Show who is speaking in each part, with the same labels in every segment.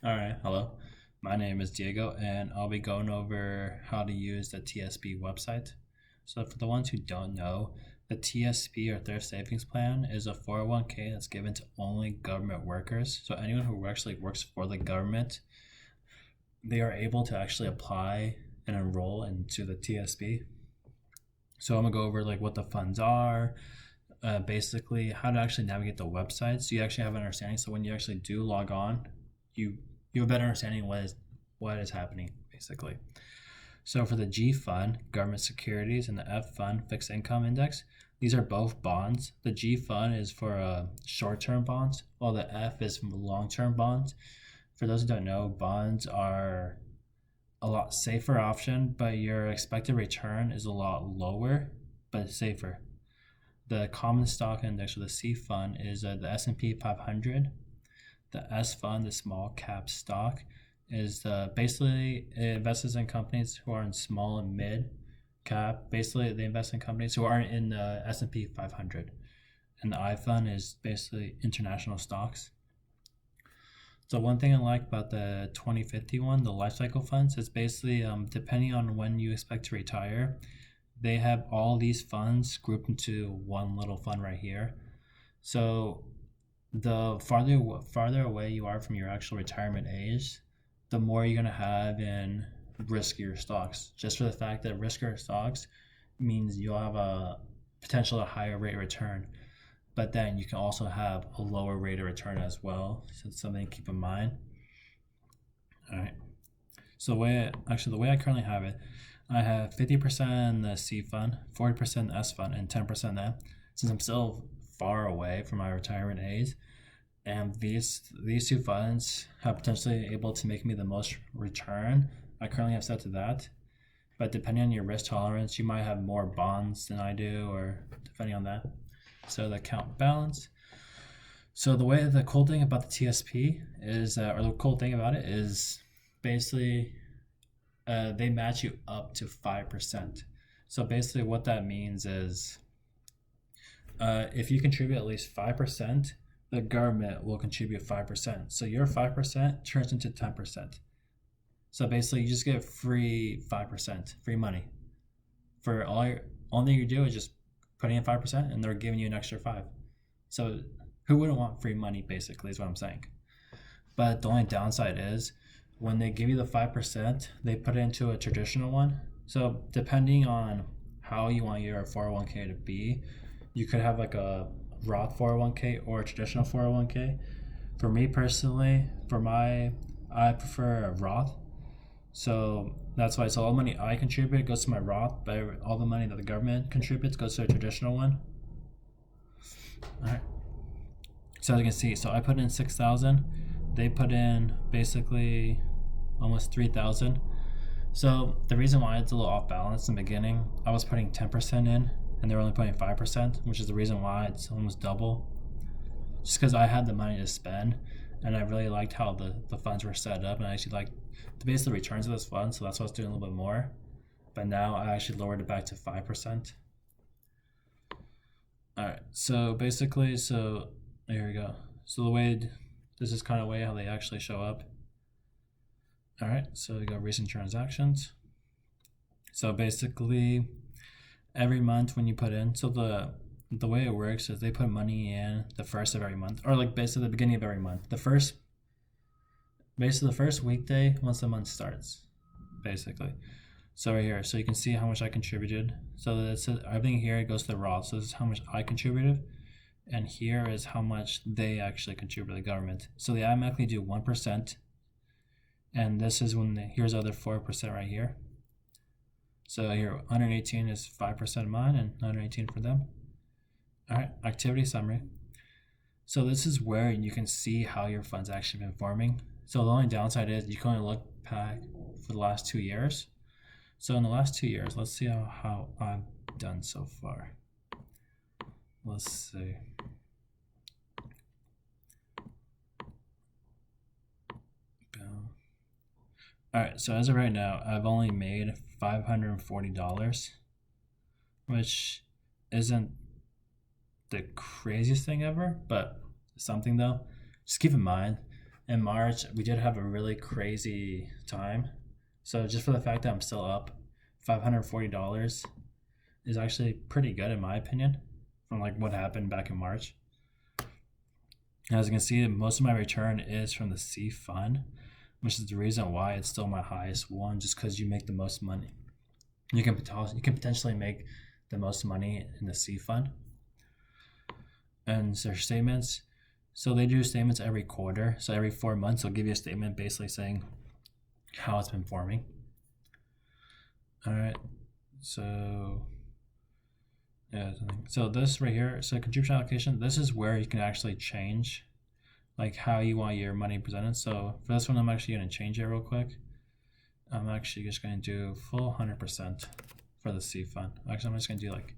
Speaker 1: All right, hello. My name is Diego, and I'll be going over how to use the TSP website. So, for the ones who don't know, the TSP or Thrift Savings Plan is a 401k that's given to only government workers. So, anyone who actually works for the government, they are able to actually apply and enroll into the TSP. So, I'm gonna go over like what the funds are, basically how to actually navigate the website, so you actually have an understanding. So when you actually do log on, you you have a better understanding what is happening basically. So for the G fund, government securities, and the F fund, fixed income index, these are both bonds. The G fund is for short-term bonds, while the F is for long-term bonds. For those who don't know, bonds are a lot safer option, but your expected return is a lot lower but safer. The common stock index, or the C fund, is the S&P 500. The S fund, the small cap stock, is basically it invests in companies who are in small and mid cap. Basically, they invest in companies who aren't in the S&P 500. And the I fund is basically international stocks. So one thing I like about the 2051, the life cycle funds, is basically depending on when you expect to retire, they have all these funds grouped into one little fund right here. So the farther away you are from your actual retirement age, the more you're gonna have in riskier stocks. Just for the fact that riskier stocks means you'll have a potential higher rate of return, but then you can also have a lower rate of return as well. So it's something to keep in mind. All right. So the way I currently have it, I have 50% in the C fund, 40% S fund, and 10% F. Since I'm still far away from my retirement age, and these two funds have potentially able to make me the most return, I currently have set to that. But depending on your risk tolerance, you might have more bonds than I do, or depending on that. So the account balance. So the cool thing about the TSP is, or the cool thing about it is, basically, they match you up to 5%. So basically, what that means is, if you contribute at least 5%, the government will contribute 5%. So your 5% turns into 10%. So basically, you just get free 5%, free money. For only you do is just putting in 5%, and they're giving you an extra 5. So who wouldn't want free money? Basically, is what I'm saying. But the only downside is, when they give you the 5%, they put it into a traditional one. So depending on how you want your 401k to be, you could have like a Roth 401k or a traditional 401k. For me personally, I prefer a Roth. So that's why. So all the money I contribute goes to my Roth, but all the money that the government contributes goes to a traditional one. All right. So as you can see, so I put in 6,000. They put in basically almost 3,000. So the reason why it's a little off balance in the beginning, I was putting 10% in, and they're only putting 5%, which is the reason why it's almost double. Just because I had the money to spend, and I really liked how the funds were set up, and I actually liked the basic returns of this fund, so that's why I was doing a little bit more. But now I actually lowered it back to 5%. All right, so basically, so there we go. So this is kind of way how they actually show up. All right, so we got recent transactions. So basically, every month when you put in, so the way it works is they put money in the first of every month, or like basically the beginning of every month. Basically the first weekday once the month starts, basically. So right here, so you can see how much I contributed. So that's everything here. It goes to the Roth. So this is how much I contributed, and here is how much they actually contribute to the government. So they automatically do 1%, and this is here's the other 4% right here. So here, 118 is 5% of mine, and 118 for them. All right, activity summary. So this is where you can see how your fund's actually been performing. So the only downside is you can only look back for the last 2 years. So in the last 2 years, let's see how I've done so far. Let's see. All right, so as of right now, I've only made $540, which isn't the craziest thing ever, but something though. Just keep in mind, in March, we did have a really crazy time. So just for the fact that I'm still up, $540 is actually pretty good in my opinion from like what happened back in March. As you can see, most of my return is from the C fund, which is the reason why it's still my highest one, just because you make the most money. You can potentially make the most money in the C fund. And their statements, so they do statements every quarter. So every 4 months, they'll give you a statement basically saying how it's been forming. All right, so yeah, so this right here, so contribution allocation, this is where you can actually change like how you want your money presented. So for this one, I'm actually going to change it real quick. I'm actually just going to do full 100% for the C fund. Actually, I'm just going to do like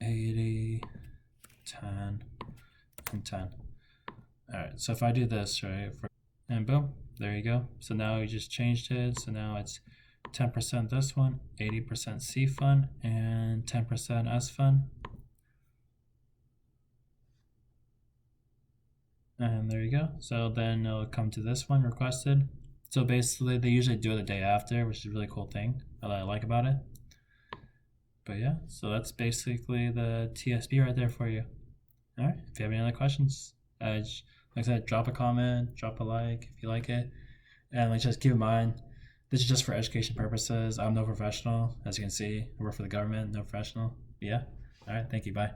Speaker 1: 80, 10, and 10. All right, so if I do this, right, and boom, there you go. So now you just changed it. So now it's 10% this one, 80% C fund, and 10% S fund. And there you go. So then it'll come to this one, requested. So basically they usually do it the day after, which is a really cool thing that I like about it. But yeah, so that's basically the TSP right there for you. All right, if you have any other questions, like I said, drop a comment, drop a like if you like it. And like just keep in mind, this is just for education purposes. I'm no professional. As you can see, I work for the government, no professional. But yeah, all right, thank you, bye.